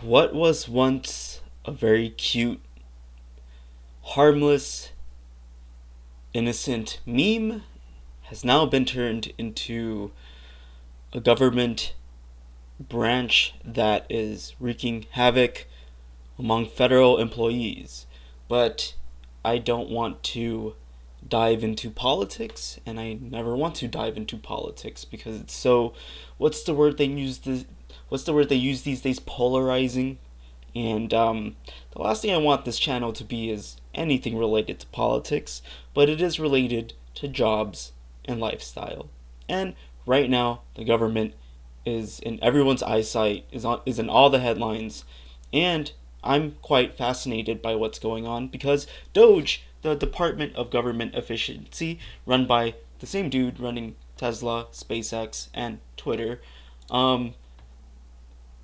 What was once a very cute, harmless, innocent meme has now been turned into a government branch that is wreaking havoc among federal employees. But I don't want to dive into politics, and I never want to dive into politics because it's so. What's the word they use? What's the word they use these days? Polarizing. And the last thing I want this channel to be is anything related to politics, but it is related to jobs and lifestyle. And right now, the government is in everyone's eyesight, is in all the headlines, and I'm quite fascinated by what's going on because DOGE, the Department of Government Efficiency, run by the same dude running Tesla, SpaceX, and Twitter, um,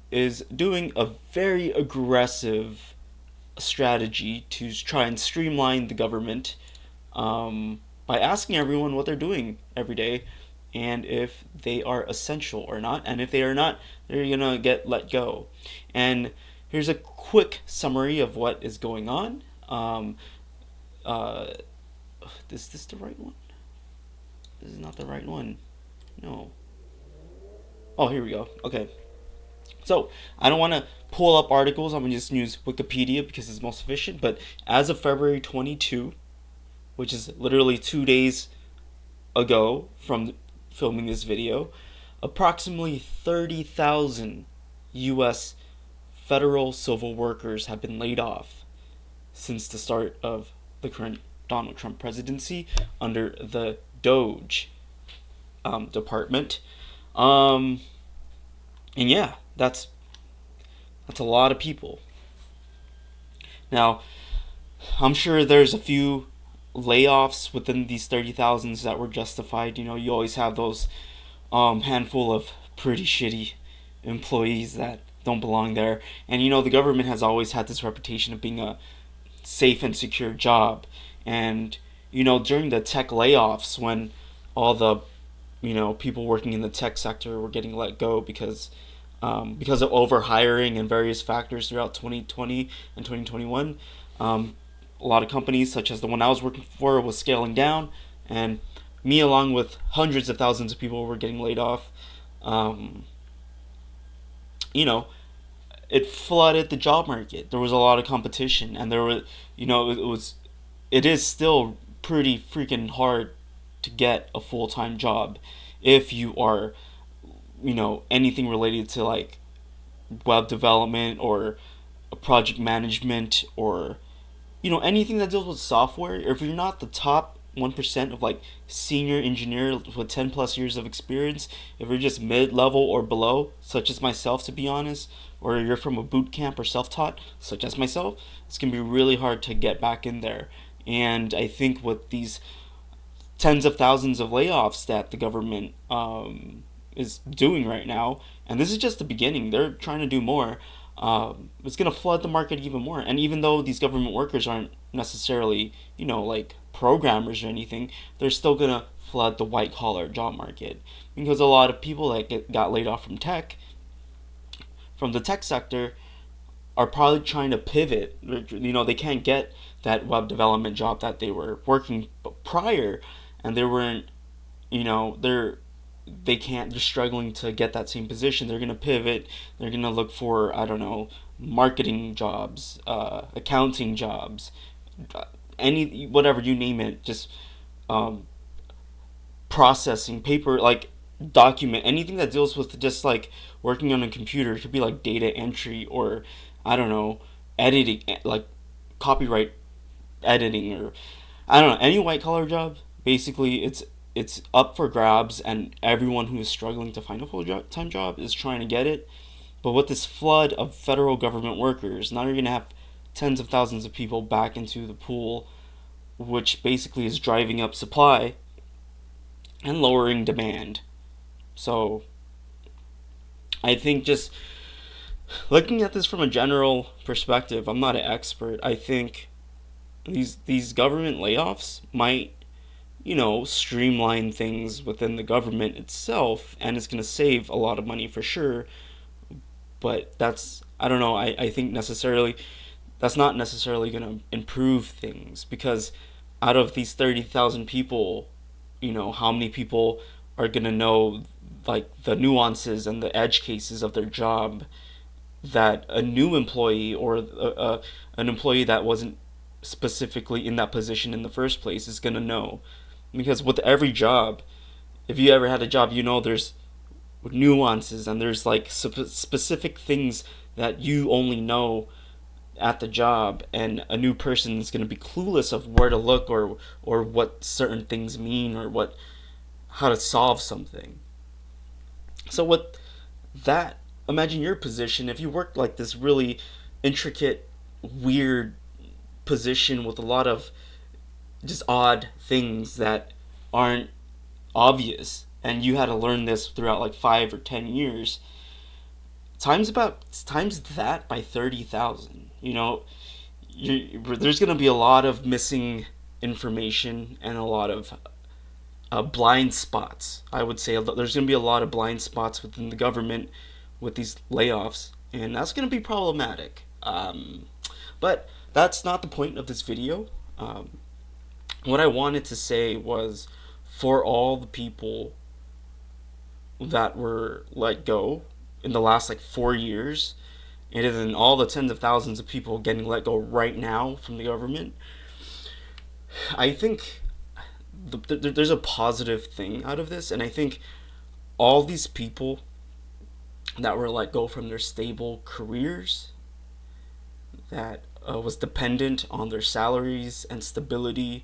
is doing a very aggressive strategy to try and streamline the government by asking everyone what they're doing every day and if they are essential or not. And if they are not, they're gonna get let go. And here's a quick summary of what is going on. Uh, is this the right one? This is not the right one. No. Oh, here we go. Okay. So I don't want to pull up articles. I'm gonna just use Wikipedia because it's most efficient. But as of February 22, which is literally 2 days ago from filming this video, approximately 30,000 U.S. federal civil workers have been laid off since the start of the current Donald Trump presidency under the DOGE department. And yeah, that's a lot of people. Now, I'm sure there's a few layoffs within these 30,000s that were justified. You know, you always have those handful of pretty shitty employees that don't belong there. And you know, the government has always had this reputation of being a safe and secure job. And you know, during the tech layoffs, when all the people working in the tech sector were getting let go because of overhiring and various factors throughout 2020 and 2021. A lot of companies, such as the one I was working for, was scaling down, and me, along with hundreds of thousands of people, were getting laid off. Um, you know, it flooded the job market. There was a lot of competition, and there was, it is still pretty freaking hard to get a full time job if you are, anything related to like web development or project management or anything that deals with software. If you're not the top 1% of like senior engineer with 10 plus years of experience, if you're just mid level or below, such as myself to be honest, or you're from a boot camp or self taught, such as myself, it's gonna be really hard to get back in there. And I think with these tens of thousands of layoffs that the government is doing right now, and this is just the beginning. They're trying to do more. It's gonna flood the market even more. And even though these government workers aren't necessarily, like programmers or anything, they're still gonna flood the white collar job market because a lot of people that got laid off from the tech sector are probably trying to pivot. They can't get that web development job that they were working prior, and they weren't, they can't, they're struggling to get that same position. They're going to pivot. They're going to look for, I don't know, marketing jobs, accounting jobs, any, whatever you name it, just um, processing paper, like document, anything that deals with just like working on a computer. It could be like data entry or, I don't know, editing, like copyright editing, or I don't know, any white collar job. Basically, it's up for grabs, and everyone who is struggling to find a full time job is trying to get it. But with this flood of federal government workers, now you're gonna have tens of thousands of people back into the pool, which basically is driving up supply and lowering demand. So I think just looking at this from a general perspective, I'm not an expert. I think these government layoffs might streamline things within the government itself, and it's going to save a lot of money for sure. but I don't know. I think necessarily that's not necessarily going to improve things, because out of these 30,000 people, how many people are going to know like the nuances and the edge cases of their job that a new employee, or an employee that wasn't specifically in that position in the first place, is going to know? Because with every job, if you ever had a job, there's nuances, and there's like specific things that you only know at the job, and a new person is going to be clueless of where to look, or what certain things mean, or what how to solve something. So with that, imagine your position if you worked like this really intricate, weird position with a lot of just odd things that aren't obvious, and you had to learn this throughout like 5 or 10 years. Times that by 30,000. There's going to be a lot of missing information, and a lot of blind spots. I would say there's going to be a lot of blind spots within the government with these layoffs, and that's going to be problematic. But that's not the point of this video. What I wanted to say was, for all the people that were let go in the last like 4 years, and then all the tens of thousands of people getting let go right now from the government, I think there's a positive thing out of this. And I think all these people that were let go from their stable careers, that was dependent on their salaries and stability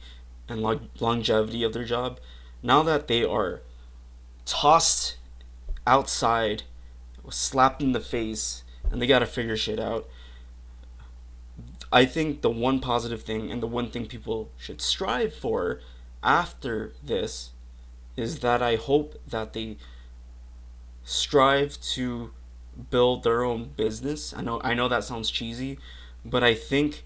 and longevity of their job, now that they are tossed outside, slapped in the face, and they gotta figure shit out. I think the one positive thing, and the one thing people should strive for after this, is that I hope that they strive to build their own business. I know that sounds cheesy, but I think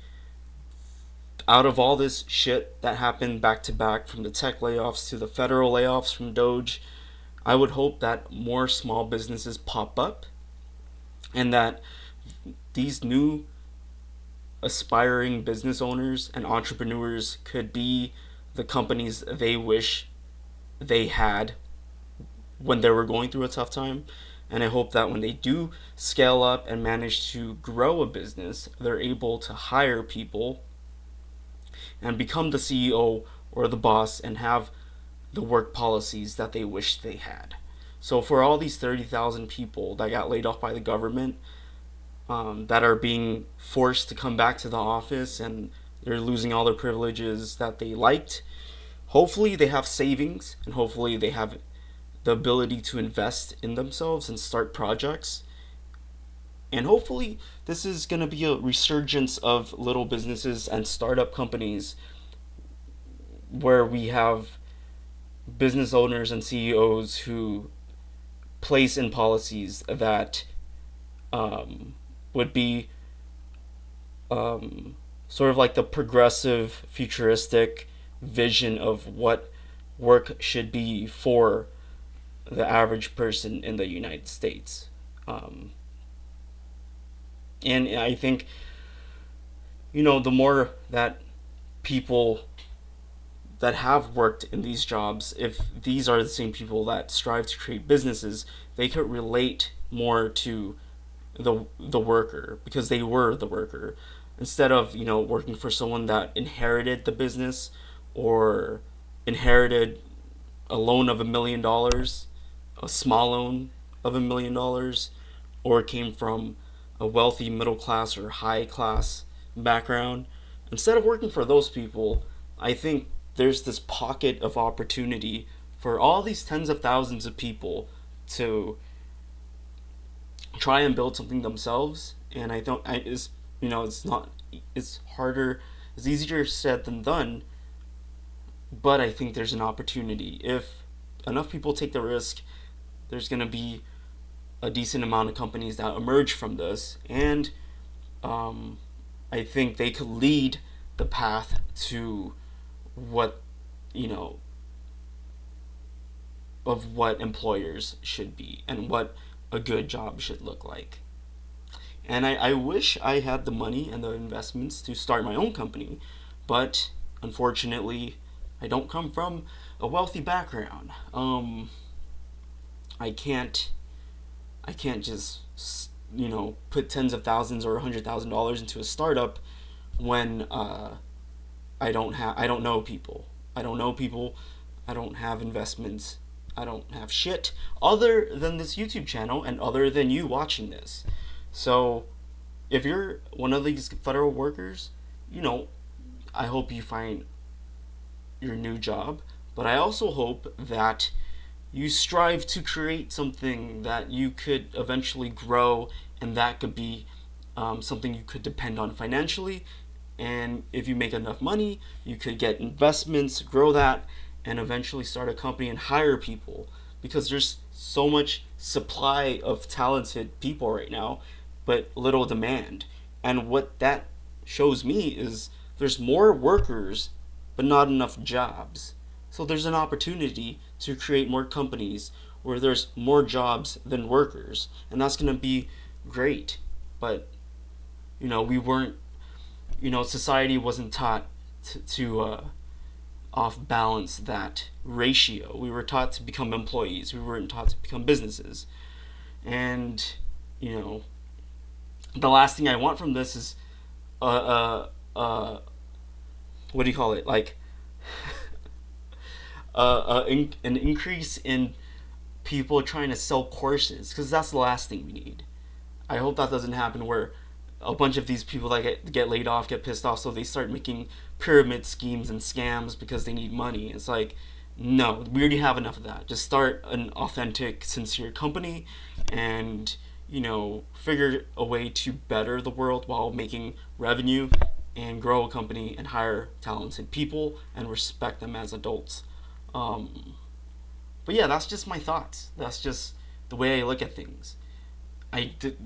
out of all this shit that happened back to back, from the tech layoffs to the federal layoffs from DOGE, I would hope that more small businesses pop up, and that these new aspiring business owners and entrepreneurs could be the companies they wish they had when they were going through a tough time. And I hope that when they do scale up and manage to grow a business, they're able to hire people and become the CEO or the boss, and have the work policies that they wish they had. So for all these 30,000 people that got laid off by the government, that are being forced to come back to the office, and they're losing all their privileges that they liked, hopefully they have savings, and hopefully they have the ability to invest in themselves and start projects. And hopefully this is going to be a resurgence of little businesses and startup companies, where we have business owners and CEOs who place in policies that would be sort of like the progressive, futuristic vision of what work should be for the average person in the United States. And I think, the more that people that have worked in these jobs, if these are the same people that strive to create businesses, they could relate more to the worker, because they were the worker, instead of working for someone that inherited the business, or inherited a loan of $1 million, a small loan of $1 million, or came from a wealthy middle class or high class background. Instead of working for those people, I think there's this pocket of opportunity for all these tens of thousands of people to try and build something themselves. And I don't I it's it's not it's harder it's easier said than done, but I think there's an opportunity. If enough people take the risk, there's going to be a decent amount of companies that emerge from this, and I think they could lead the path to what of what employers should be, and what a good job should look like. And I wish I had the money and the investments to start my own company, but unfortunately, I don't come from a wealthy background. I can't I can't just put tens of thousands or $100,000 into a startup when I don't know people. I don't know people. I don't have investments. I don't have shit other than this YouTube channel and other than you watching this. So if you're one of these federal workers, you know, I hope you find your new job, but I also hope that you strive to create something that you could eventually grow, and that could be something you could depend on financially. And if you make enough money, you could get investments, grow that, and eventually start a company and hire people, because there's so much supply of talented people right now, but little demand. And what that shows me is there's more workers, but not enough jobs. So there's an opportunity to create more companies where there's more jobs than workers, and that's going to be great. But we weren't, society wasn't taught to off balance that ratio. We were taught to become employees. We weren't taught to become businesses. And you know, the last thing I want from this is what do you call it? Like an increase in people trying to sell courses, because that's the last thing we need. I hope that doesn't happen where a bunch of these people that get laid off get pissed off, so they start making pyramid schemes and scams because they need money. It's like, no, we already have enough of that. Just start an authentic, sincere company, and figure a way to better the world while making revenue, and grow a company and hire talented people and respect them as adults. But yeah, that's just my thoughts. That's just the way I look at things. I did,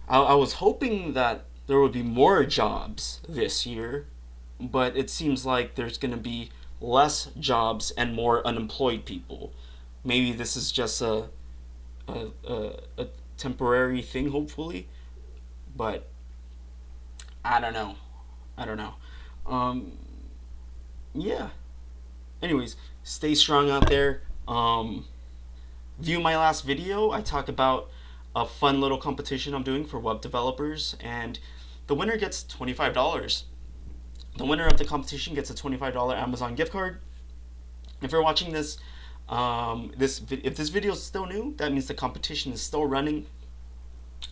I was hoping that there would be more jobs this year, but it seems like there's going to be less jobs and more unemployed people. Maybe this is just a temporary thing, hopefully, but I don't know. I don't know. Yeah. Anyways, stay strong out there. View my last video. I talk about a fun little competition I'm doing for web developers, and the winner gets $25. The winner of the competition gets a $25 Amazon gift card. If you're watching this, if this video is still new, that means the competition is still running.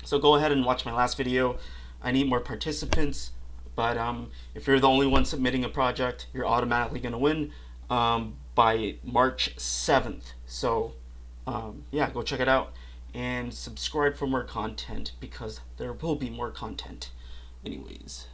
So go ahead and watch my last video. I need more participants, but if you're the only one submitting a project, you're automatically going to win by March 7th. So yeah, go check it out and subscribe for more content, because there will be more content. Anyways.